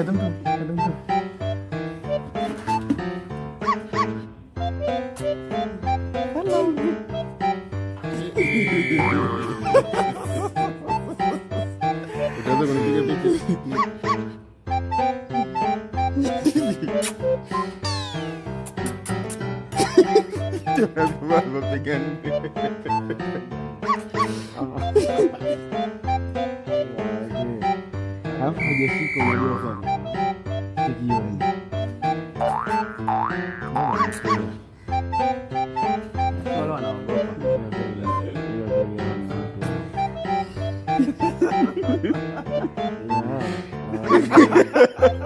Tentu. Udah tuh berpikir-pikir. Coba pegang. Alafu hajashika unajua sana. Sijioni. Wala wanaogopa. Yeah.